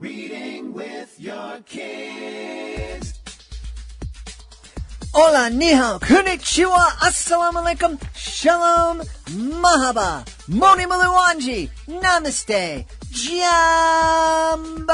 Reading with your kids. Hola, ni hao, konnichiwa, assalamu alaikum, shalom, mahaba, moni maluanji, namaste, jambo,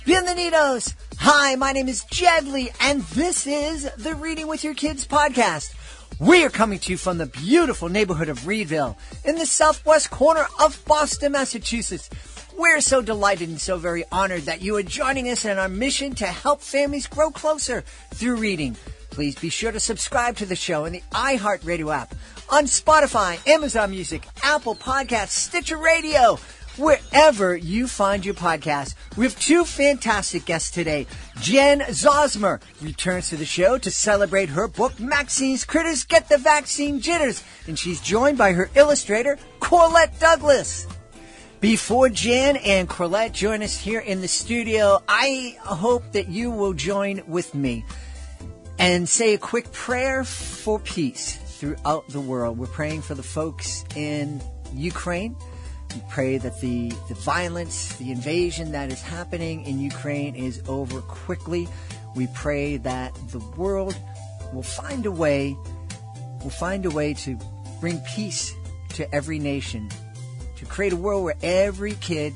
bienvenidos. Hi, my name is Jedley, and this is the Reading with Your Kids podcast. We are coming to you from the beautiful neighborhood of Reedville in the southwest corner of Boston, Massachusetts. We're so delighted and so very honored that you are joining us in our mission to help families grow closer through reading. Please be sure to subscribe to the show in the iHeartRadio app, on Spotify, Amazon Music, Apple Podcasts, Stitcher Radio, wherever you find your podcast. We have two fantastic guests today. Jen Zauzmer returns to the show to celebrate her book, Maxine's Critters Get the Vaccine Jitters, and she's joined by her illustrator, Corlette Douglas. Before Jan and Corlette join us here in the studio, I hope that you will join with me and say a quick prayer for peace throughout the world. We're praying for the folks in Ukraine. We pray that the violence, the invasion that is happening in Ukraine is over quickly. We pray that the world will find a way to bring peace to every nation, to create a world where every kid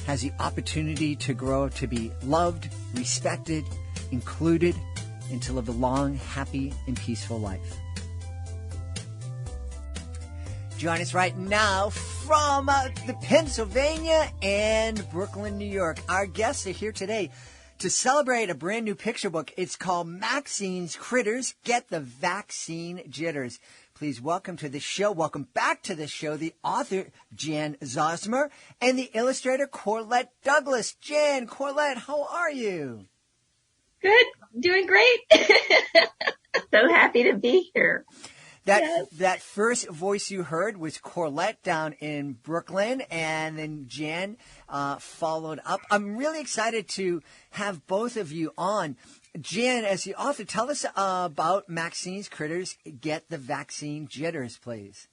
has the opportunity to grow up to be loved, respected, included, and to live a long, happy, and peaceful life. Join us right now from the Pennsylvania and Brooklyn, New York. Our guests are here today to celebrate a brand new picture book. It's called Maxine's Critters Get the Vaccine Jitters. Please welcome to the show, welcome back to the show, the author, Jan Zauzmer, and the illustrator, Corlette Douglas. Jan, Corlette, how are you? Good. Doing great. So happy to be here. That first voice you heard was Corlette down in Brooklyn, and then Jan followed up. I'm really excited to have both of you on. Jan, as the author, tell us about Maxine's Critters Get the Vaccine Jitters, please.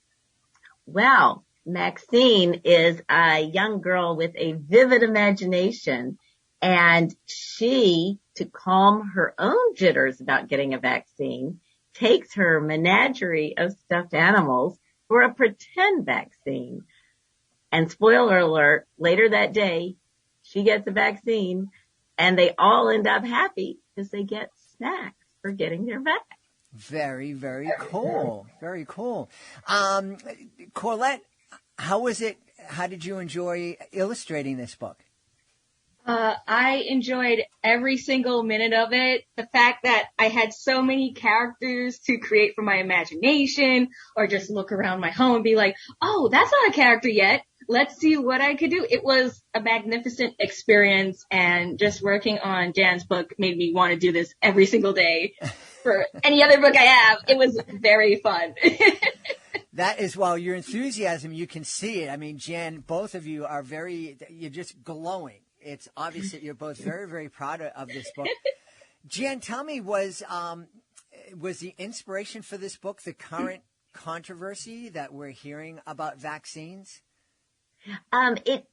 Well, Maxine is a young girl with a vivid imagination, and she, to calm her own jitters about getting a vaccine, takes her menagerie of stuffed animals for a pretend vaccine. And spoiler alert, later that day, she gets a vaccine, and they all end up happy because they get snacks for getting their vaccine. Very, very cool. Very cool. Corlette, how was it? How did you enjoy illustrating this book? I enjoyed every single minute of it. The fact that I had so many characters to create from my imagination, or just look around my home and be like, oh, that's not a character yet. Let's see what I could do. It was a magnificent experience, and just working on Jan's book made me want to do this every single day for any other book I have. It was very fun. That is, well, your enthusiasm, you can see it. I mean, Jan, both of you are you're just glowing. It's obvious that you're both very, very proud of this book. Jan, tell me, was the inspiration for this book the current controversy that we're hearing about vaccines? It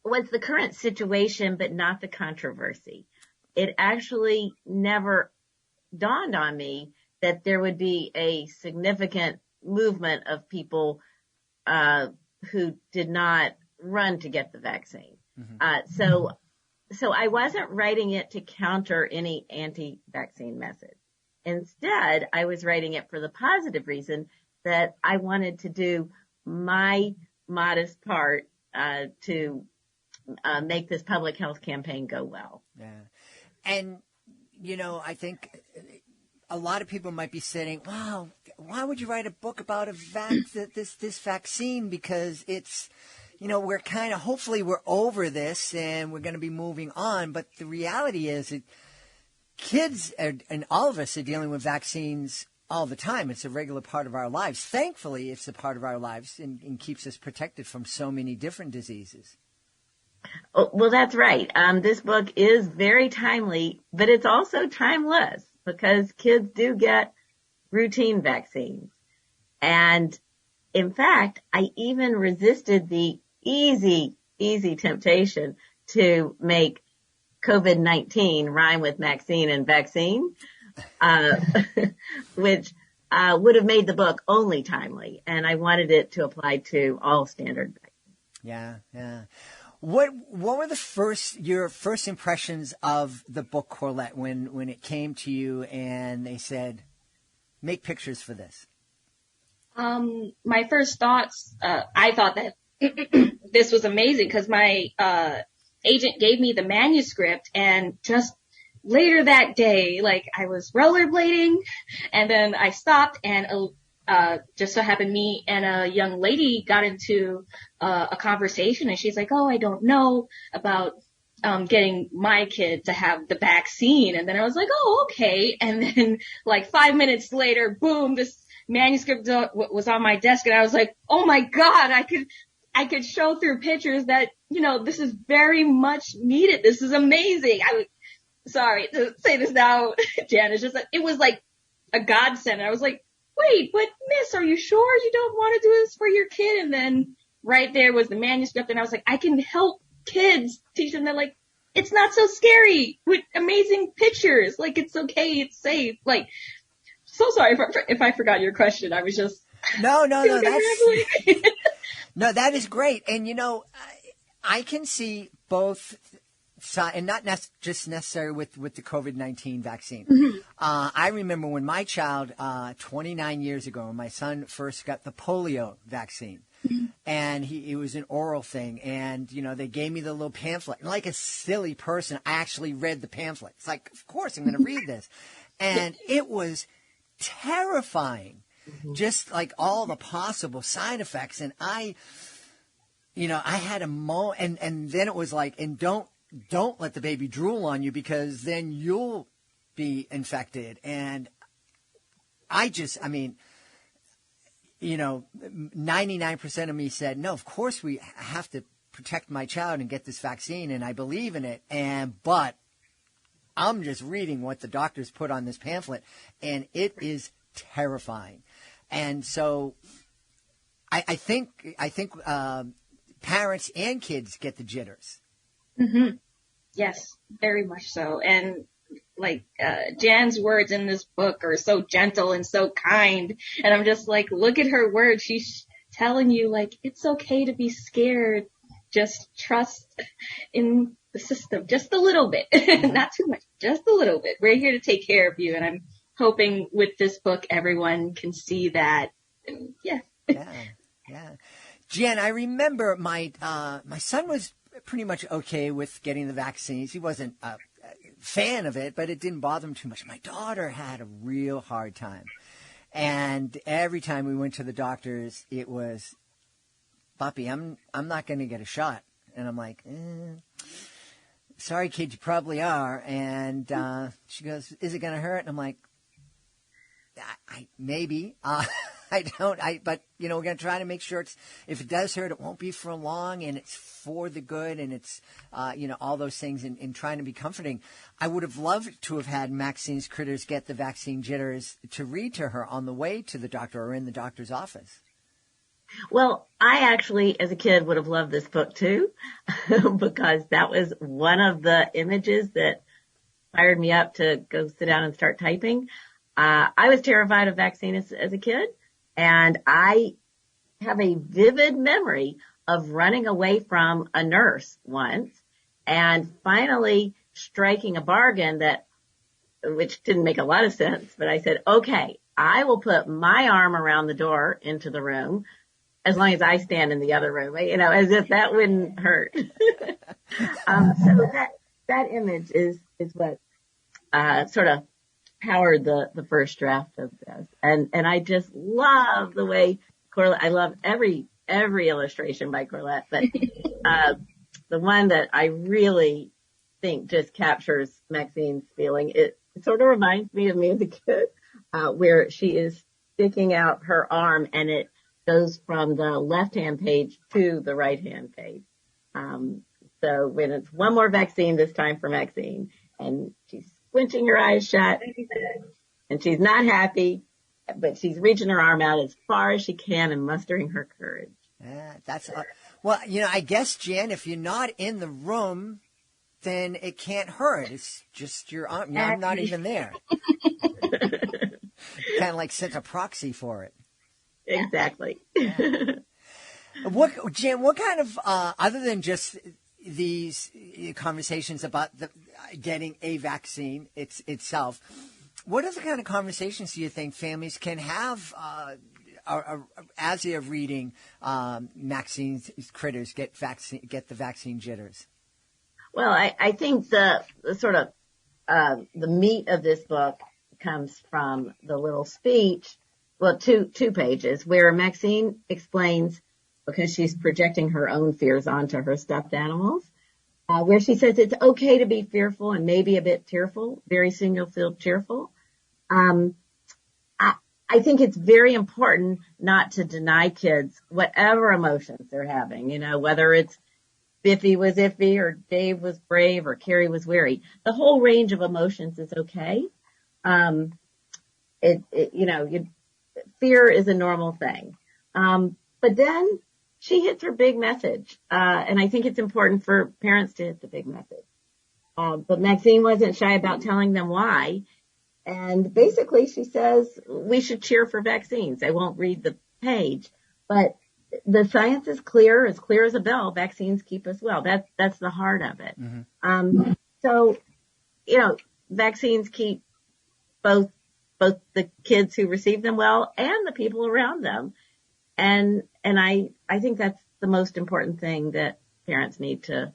was the current situation, but not the controversy. It actually never dawned on me that there would be a significant movement of people who did not run to get the vaccine. Mm-hmm. So I wasn't writing it to counter any anti-vaccine message. Instead, I was writing it for the positive reason that I wanted to do my modest part to make this public health campaign go well. Yeah. And, I think a lot of people might be saying, wow, why would you write a book about this vaccine? Because it's, we're hopefully we're over this and we're going to be moving on. But the reality is that kids and all of us are dealing with vaccines all the time. It's a regular part of our lives. Thankfully, it's a part of our lives and keeps us protected from so many different diseases. Oh, well, that's right. This book is very timely, but it's also timeless because kids do get routine vaccines. And in fact, I even resisted the easy temptation to make COVID-19 rhyme with Maxine and vaccine, which would have made the book only timely. And I wanted it to apply to all standard vaccines. Yeah, yeah. What were your first impressions of the book Corlette when it came to you and they said, make pictures for this? My first thoughts, I thought that this was amazing because my agent gave me the manuscript, and just later that day, like, I was rollerblading, and then I stopped, and just so happened me and a young lady got into a conversation, and she's like, oh, I don't know about getting my kid to have the vaccine. And then I was like, oh, okay. And then like 5 minutes later, boom, this manuscript was on my desk, and I was like, oh my God, I could show through pictures that, you know, this is very much needed. This is amazing. Sorry to say this now, Jan, it's just that it was like a godsend. I was like, wait, but miss, are you sure you don't want to do this for your kid? And then right there was the manuscript, and I was like, I can help kids, teach them that, like, it's not so scary with amazing pictures. Like, it's okay. It's safe. Like, so sorry if I forgot your question. I was just. No, no, that is great. And, you know, I can see both sides, and not just necessary with the COVID-19 vaccine. Mm-hmm. I remember when my child, 29 years ago, when my son first got the polio vaccine. Mm-hmm. And it was an oral thing. And, you know, they gave me the little pamphlet. And like a silly person, I actually read the pamphlet. It's like, of course I'm going to read this. And it was terrifying, just like all the possible side effects. And I had a moment, and then it was like, and don't let the baby drool on you, because then you'll be infected. And I mean, you know, 99% of me said, no, of course we have to protect my child and get this vaccine, and I believe in it. But I'm just reading what the doctors put on this pamphlet, and it is terrifying. And so I think parents and kids get the jitters. Mm-hmm. Yes, very much so. And like Jan's words in this book are so gentle and so kind. And I'm just like, look at her words. She's telling you, like, it's okay to be scared. Just trust in the system just a little bit, not too much, just a little bit. We're here to take care of you. And I'm hoping with this book, everyone can see that. And yeah. Yeah. Jan, I remember my son was pretty much okay with getting the vaccines. He wasn't a fan of it, but it didn't bother him too much. My daughter had a real hard time. And every time we went to the doctors, it was, Papi, I'm not going to get a shot. And I'm like, sorry, kid, you probably are. And she goes, is it going to hurt? And I'm like, maybe. But, you know, we're going to try to make sure if it does hurt, it won't be for long, and it's for the good, and it's, you know, all those things, and trying to be comforting. I would have loved to have had Maxine's Critters Get the Vaccine Jitters to read to her on the way to the doctor or in the doctor's office. Well, I actually, as a kid, would have loved this book too, because that was one of the images that fired me up to go sit down and start typing. I was terrified of vaccines as a kid, and I have a vivid memory of running away from a nurse once and finally striking a bargain which didn't make a lot of sense, but I said, okay, I will put my arm around the door into the room as long as I stand in the other room, you know, as if that wouldn't hurt. So that image is what, sort of powered the first draft of this. And I just love the way Corlette, I love every illustration by Corlette, but, the one that I really think just captures Maxine's feeling, it sort of reminds me of me as a kid, where she is sticking out her arm and it goes from the left-hand page to the right-hand page. So when it's one more vaccine, this time for Maxine, and she's squinching her eyes shut, and she's not happy, but she's reaching her arm out as far as she can and mustering her courage. Yeah, that's well, you know, I guess, Jan, if you're not in the room, then it can't hurt. It's just your arm. I'm not even there. Kind of like sent a proxy for it. Exactly. Yeah. Jan, what kind of, other than just these conversations about getting a vaccine itself, what other kind of conversations do you think families can have as they're reading Maxine's Critters, get the vaccine jitters? Well, I think the sort of the meat of this book comes from the little speech, well, two pages, where Maxine explains, because she's projecting her own fears onto her stuffed animals, where she says it's okay to be fearful and maybe a bit tearful. Very soon you'll feel cheerful. I think it's very important not to deny kids whatever emotions they're having, whether it's Biffy was iffy or Dave was brave or Carrie was weary. The whole range of emotions is okay. Fear is a normal thing. But then she hits her big message. And I think it's important for parents to hit the big message. But Maxine wasn't shy about telling them why. And basically she says we should cheer for vaccines. I won't read the page, but the science is clear as a bell. Vaccines keep us well. That's the heart of it. Mm-hmm. So, vaccines keep both the kids who receive them well and the people around them. And I think that's the most important thing that parents need to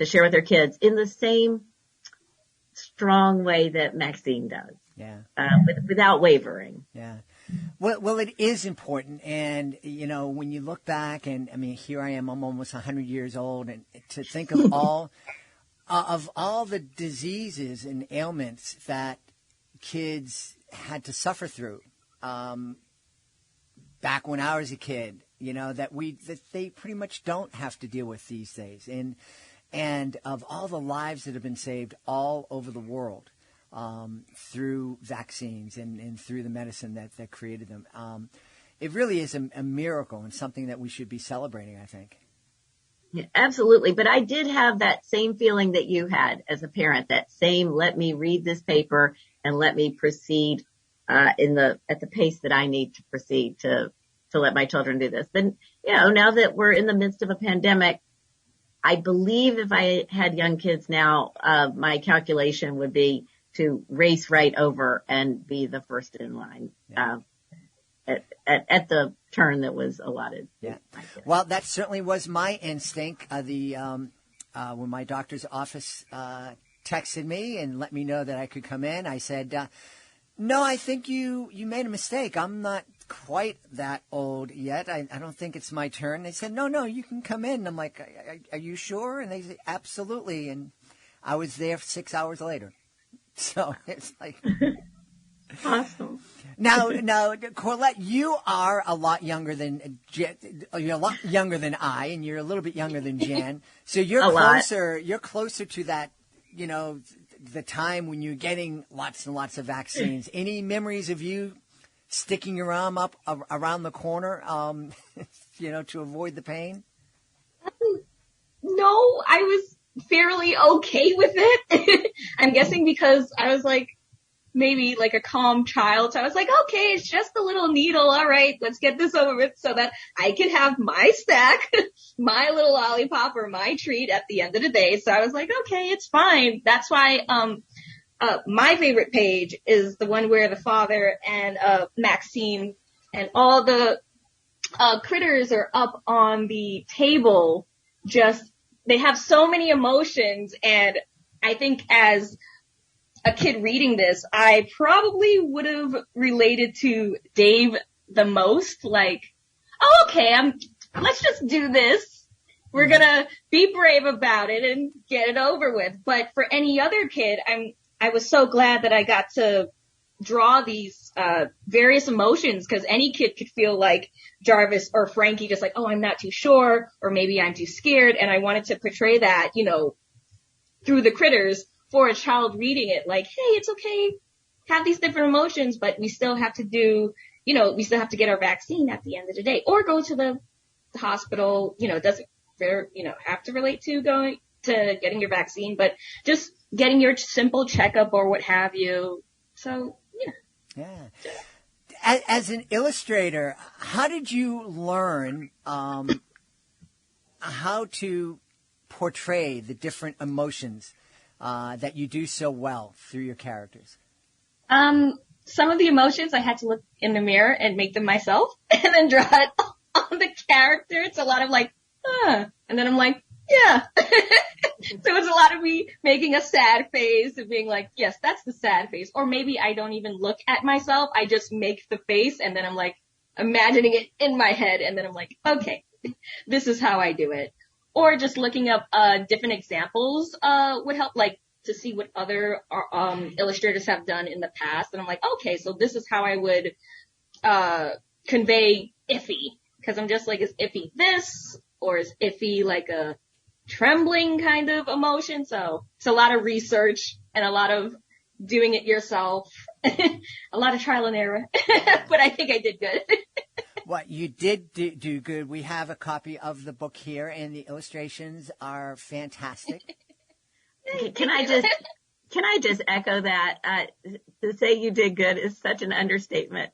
share with their kids in the same strong way that Maxine does. Yeah. Without wavering. Yeah. Well, it is important. And, when you look back and, here I am, I'm almost 100 years old, and to think of all the diseases and ailments that kids had to suffer through, back when I was a kid, that they pretty much don't have to deal with these days. And of all the lives that have been saved all over the world, through vaccines and through the medicine that created them. It really is a miracle and something that we should be celebrating, I think. Yeah, absolutely. But I did have that same feeling that you had as a parent, that same let me read this paper and let me proceed at the pace that I need to proceed to let my children do this. But, now that we're in the midst of a pandemic, I believe if I had young kids now, my calculation would be to race right over and be the first in line at the turn that was allotted. Yeah. Well, that certainly was my instinct. When my doctor's office texted me and let me know that I could come in, I said, no, I think you made a mistake. I'm not quite that old yet. I don't think it's my turn. They said, no, you can come in. And I'm like, are you sure? And they said, absolutely. And I was there 6 hours later. So it's like awesome. Now, Corlette, you are a lot younger than you're a lot younger than I, and you're a little bit younger than Jan. So you're closer. You're closer to that. The time when you're getting lots and lots of vaccines. Any memories of you sticking your arm up around the corner, to avoid the pain? No, I was fairly okay with it. I'm guessing because I was maybe a calm child. So I was like, okay, it's just a little needle. All right, let's get this over with so that I can have my snack, my little lollipop or my treat at the end of the day. So I was like, okay, it's fine. That's why, my favorite page is the one where the father and, Maxine and all the, critters are up on the table they have so many emotions, and I think as a kid reading this, I probably would have related to Dave the most, oh, okay, let's just do this. We're gonna be brave about it and get it over with. But for any other kid, I was so glad that I got to draw these various emotions, because any kid could feel like Jarvis or Frankie, just oh, I'm not too sure, or maybe I'm too scared. And I wanted to portray that, through the critters for a child reading it, hey, it's okay, have these different emotions, but we still have to we still have to get our vaccine at the end of the day, or go to the hospital. Doesn't have to relate to going to getting your vaccine, but just getting your simple checkup or what have you. So, yeah. Yeah. As an illustrator, how did you learn how to portray the different emotions that you do so well through your characters? Some of the emotions I had to look in the mirror and make them myself and then draw it on the character. It's a lot of like, and then I'm like, yeah. So it's a lot of me making a sad face and being like, yes, that's the sad face. Or maybe I don't even look at myself. I just make the face and then I'm like imagining it in my head. And then I'm like, okay, this is how I do it. Or just looking up, different examples, would help, like to see what other, illustrators have done in the past. And I'm like, okay, so this is how I would, convey iffy. Cause I'm just like, is iffy this? Or is iffy like a trembling kind of emotion? So it's a lot of research and a lot of doing it yourself. A lot of trial and error. But I think I did good. What you did do good. We have a copy of the book here, and the illustrations are fantastic. Can I just echo that? To say you did good is such an understatement.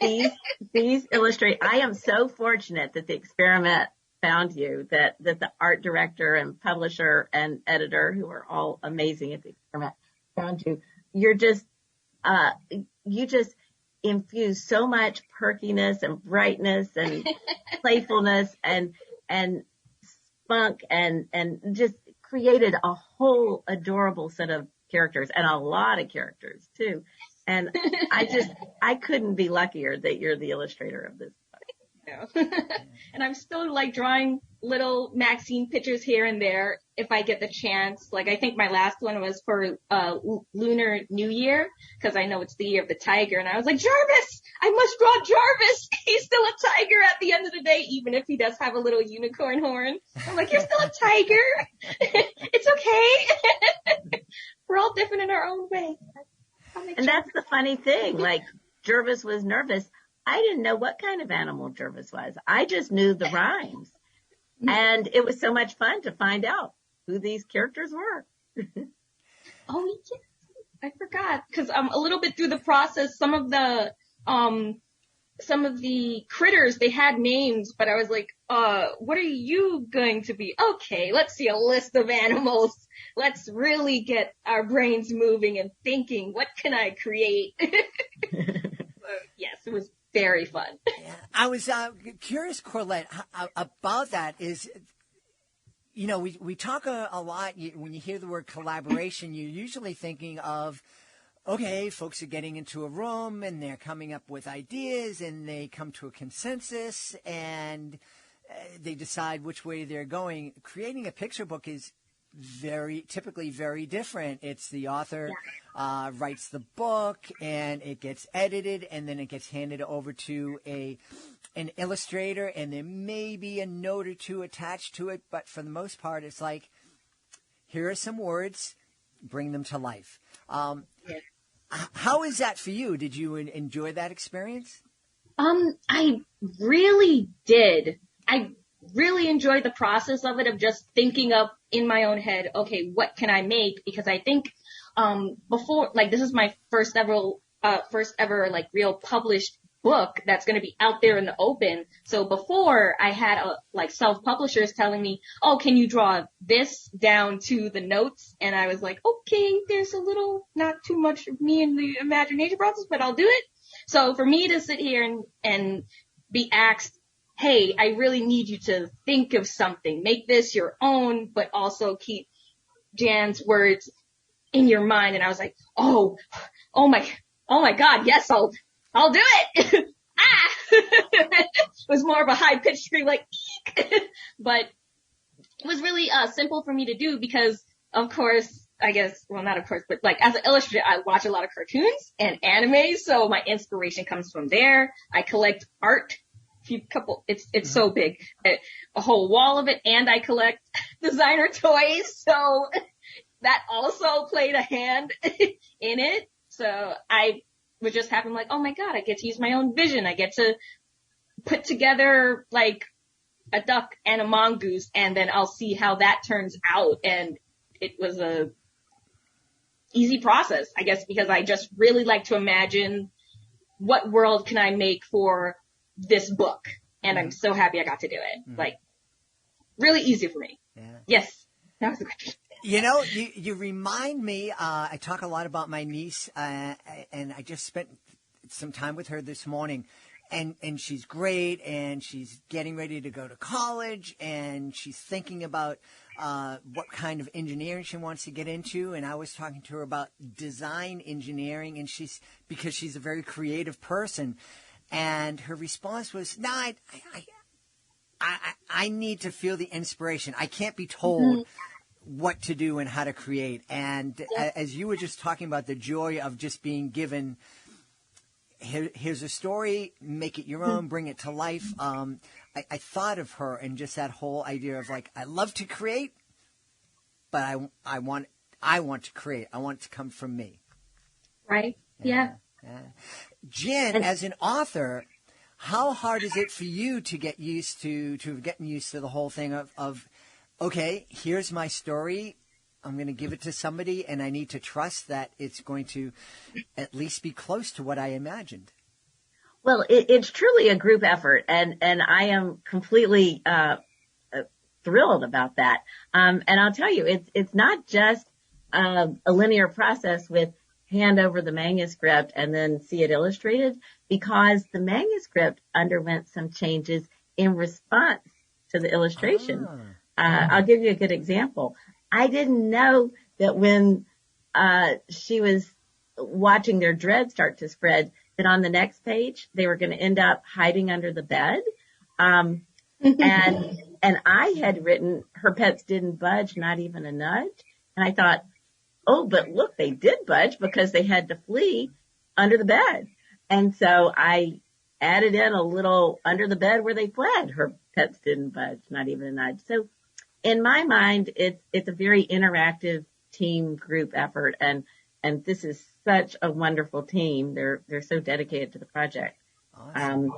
These illustrate. I am so fortunate that the experiment found you, that the art director and publisher and editor, who are all amazing at the experiment, found you. You're just, you just infuse so much perkiness and brightness and playfulness and spunk and just created a whole adorable set of characters, and a lot of characters too. And I couldn't be luckier that you're the illustrator of this. And I'm still like drawing little Maxine pictures here and there if I get the chance. Like I think my last one was for Lunar New Year, because I know it's the year of the tiger, and I was like, Jarvis, I must draw Jarvis. He's still a tiger at the end of the day, even if he does have a little unicorn horn. I'm like, you're still a tiger. It's okay. We're all different in our own way. And that's the funny thing. Like Jarvis was nervous. I didn't know what kind of animal Jarvis was. I just knew the rhymes. And it was so much fun to find out who these characters were. Oh, yes. I forgot. Cause, a little bit through the process, some of the critters, they had names, but I was like, what are you going to be? Okay, let's see a list of animals. Let's really get our brains moving and thinking, what can I create? Yes, it was very fun. Yeah. I was curious, Corlette, about that. Is, you know, we talk a lot, when you hear the word collaboration, you're usually thinking of, okay, folks are getting into a room and they're coming up with ideas and they come to a consensus and they decide which way they're going. Creating a picture book is typically very different. It's the author writes the book and it gets edited and then it gets handed over to an illustrator, and there may be a note or two attached to it, but for the most part, it's like, here are some words, bring them to life. How is that for you? Did you enjoy that experience? I really did. I really enjoyed the process of it, of just thinking up in my own head, okay, what can I make? Because I think, before, like, this is my first ever, like, real published book that's going to be out there in the open. So before, I had, self-publishers telling me, oh, can you draw this down to the notes? And I was like, okay, there's a little, not too much of me in the imagination process, but I'll do it. So for me to sit here and be asked, hey, I really need you to think of something. Make this your own, but also keep Jan's words in your mind. And I was like, oh my God, yes, I'll do it. It was more of a high pitched scream, like, eek. But it was really simple for me to do because, of course, I guess, well, not of course, but like as an illustrator, I watch a lot of cartoons and anime, so my inspiration comes from there. I collect art. It's so big, a whole wall of it, and I collect designer toys, so that also played a hand in it. So I would just happen like, oh my God, I get to use my own vision. I get to put together like a duck and a mongoose, and then I'll see how that turns out. And it was a easy process, I guess, because I just really like to imagine what world can I make for this book. And I'm so happy I got to do it. Like, really easy for me. Yeah. Yes, that was the question. You know, you remind me, I talk a lot about my niece, and I just spent some time with her this morning, and she's great, and she's getting ready to go to college, and she's thinking about what kind of engineering she wants to get into, and I was talking to her about design engineering, and because she's a very creative person, and her response was, no, I need to feel the inspiration. I can't be told what to do and how to create. And as you were just talking about the joy of just being given, here's a story, make it your own, bring it to life. I thought of her and just that whole idea of like, I love to create, but I want to create. I want it to come from me. Right. Yeah. Jen, as an author, how hard is it for you to get used to getting used to the whole thing of okay, here's my story. I'm going to give it to somebody, and I need to trust that it's going to at least be close to what I imagined. Well, it's truly a group effort, and I am completely thrilled about that. And I'll tell you, it's not just a linear process with hand over the manuscript and then see it illustrated, because the manuscript underwent some changes in response to the illustration. I'll give you a good example. I didn't know that when she was watching their dread start to spread, that on the next page they were going to end up hiding under the bed. And I had written, her pets didn't budge, not even a nudge. And I thought, oh, but look, they did budge because they had to flee under the bed. And so I added in a little under the bed where they fled. Her pets didn't budge, not even a nudge. So in my mind, it's a very interactive team group effort, and this is such a wonderful team. They're so dedicated to the project. Awesome.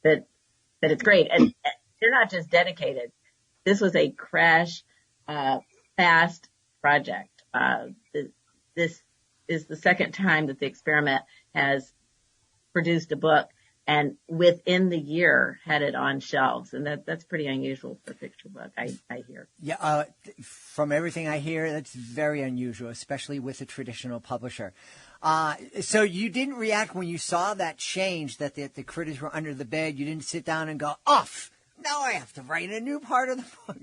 that it's great. And they're not just dedicated. This was a crash fast project. This is the second time that the experiment has produced a book, and within the year had it on shelves. And that's pretty unusual for a picture book, I hear. Yeah, from everything I hear, that's very unusual, especially with a traditional publisher. So you didn't react when you saw that change, that the critters were under the bed. You didn't sit down and go, off, now I have to write a new part of the book.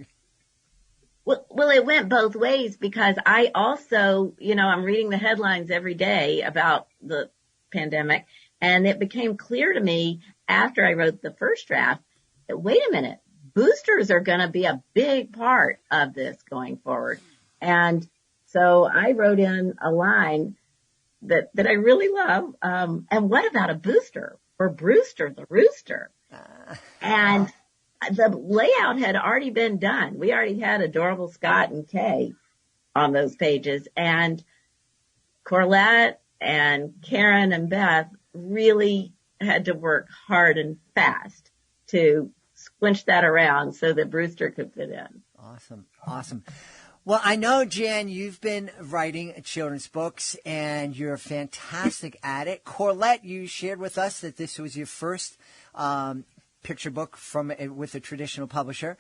Well, it went both ways, because I also, I'm reading the headlines every day about the pandemic. And it became clear to me after I wrote the first draft that, wait a minute, boosters are going to be a big part of this going forward. And so I wrote in a line that I really love. And what about a booster for Brewster the Rooster? And the layout had already been done. We already had Adorable Scott and Kay on those pages. And Corlette and Karen and Beth really had to work hard and fast to squinch that around so that Brewster could fit in. Awesome. Well, I know, Jan, you've been writing children's books, and you're fantastic at it. Corlette, you shared with us that this was your first picture book with a traditional publisher.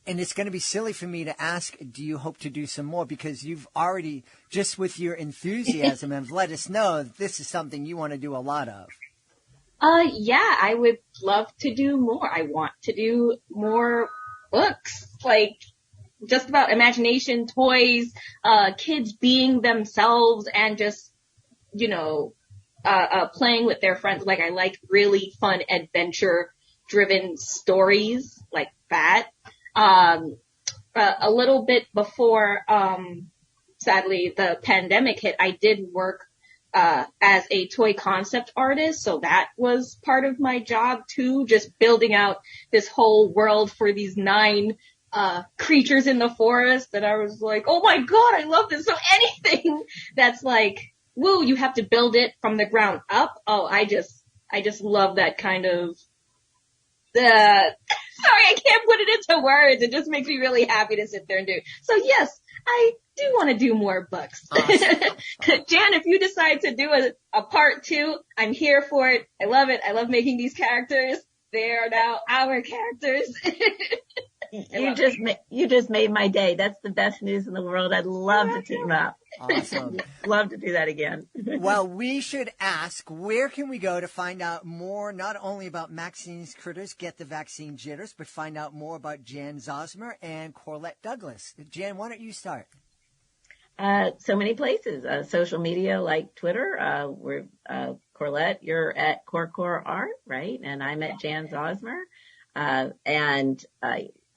And it's going to be silly for me to ask, do you hope to do some more? Because you've already, just with your enthusiasm, have let us know that this is something you want to do a lot of. Yeah, I would love to do more. I want to do more books, like just about imagination, toys, kids being themselves, and just, playing with their friends. Like, I like really fun adventure-driven stories like that. A little bit before, sadly, the pandemic hit, I did work as a toy concept artist, so that was part of my job too, just building out this whole world for these 9 creatures in the forest that I was like, oh my god, I love this. So anything that's like, woo, you have to build it from the ground up. Oh, I just love that kind of Sorry, I can't put it into words. It just makes me really happy to sit there and do it. So yes, I do want to do more books. Awesome. Jan, if you decide to do a part 2, I'm here for it. I love it. I love making these characters. They are now our characters. You just made my day. That's the best news in the world. I'd love to team up. Awesome. Love to do that again. Well, we should ask, where can we go to find out more, not only about Maxine's Critters, Get the Vaccine Jitters, but find out more about Jan Zauzmer and Corlette Douglas? Jan, why don't you start? So many places. Social media like Twitter. We're Corlette, you're at Core Art, right? And I'm at Jan Zauzmer.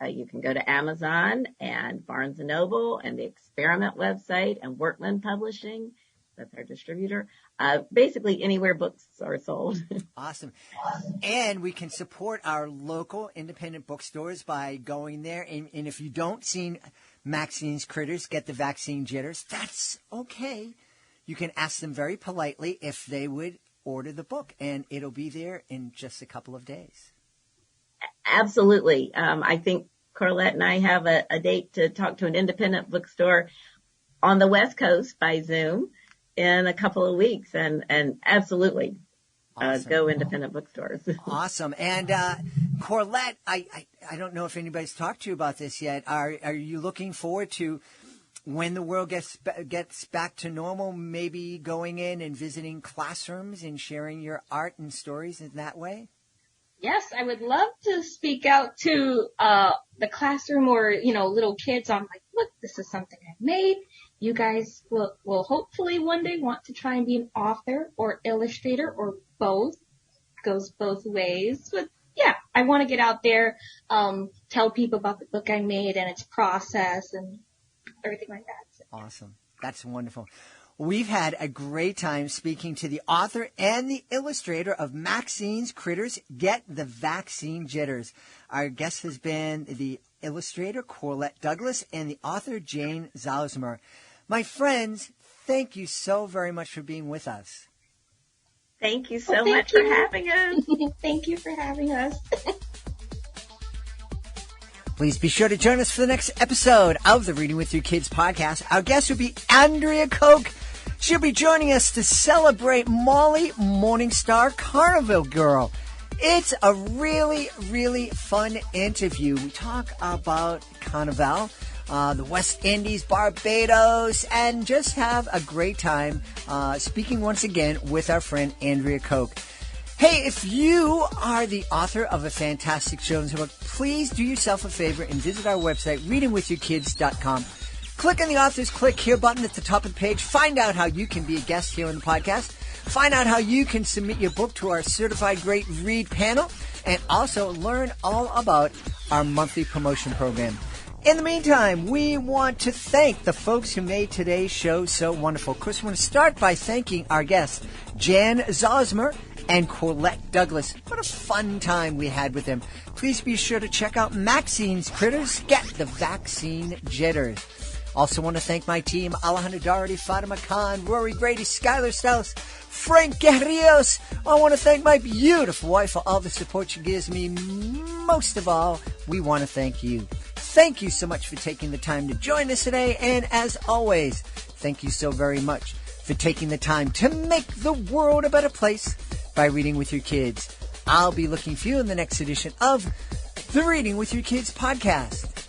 You can go to Amazon and Barnes & Noble and the Experiment website and Workman Publishing. That's our distributor. Basically anywhere books are sold. Awesome. And we can support our local independent bookstores by going there. And if you don't see Maxine's Critters, Get the Vaccine Jitters, that's okay. You can ask them very politely if they would order the book, and it'll be there in just a couple of days. Absolutely. I think Corlette and I have a date to talk to an independent bookstore on the West Coast by Zoom in a couple of weeks, and absolutely Awesome. Go independent bookstores. Awesome. And Corlette, I don't know if anybody's talked to you about this yet. Are you looking forward to when the world gets back to normal, maybe going in and visiting classrooms and sharing your art and stories in that way? Yes, I would love to speak out to the classroom or, little kids on like, look, this is something I made. You guys will hopefully one day want to try and be an author or illustrator or both. Goes both ways. But yeah, I want to get out there, tell people about the book I made and its process and everything like that. So. Awesome. That's wonderful. We've had a great time speaking to the author and the illustrator of Maxine's Critters, Get the Vaccine Jitters. Our guest has been the illustrator, Corlette Douglas, and the author, Jan Zauzmer. My friends, thank you so very much for being with us. Thank you so much for having us. Thank you for having us. Please be sure to join us for the next episode of the Reading with Your Kids podcast. Our guest will be Andrea Koch. She'll be joining us to celebrate Molly Morningstar Carnival Girl. It's a really, really fun interview. We talk about Carnival, the West Indies, Barbados, and just have a great time speaking once again with our friend Andrea Koch. Hey, if you are the author of a fantastic children's book, please do yourself a favor and visit our website, readingwithyourkids.com. Click on the author's Click Here button at the top of the page. Find out how you can be a guest here on the podcast. Find out how you can submit your book to our Certified Great Read panel. And also learn all about our monthly promotion program. In the meantime, we want to thank the folks who made today's show so wonderful. Of course, we want to start by thanking our guests, Jan Zauzmer and Corlette Douglas. What a fun time we had with them. Please be sure to check out Maxine's Critters, Get the Vaccine Jitters. Also want to thank my team, Alejandro Doherty, Fatima Khan, Rory Grady, Skylar Stiles, Frank Guerrillos. I want to thank my beautiful wife for all the support she gives me. Most of all, we want to thank you. Thank you so much for taking the time to join us today. And as always, thank you so very much for taking the time to make the world a better place by reading with your kids. I'll be looking for you in the next edition of the Reading with Your Kids podcast.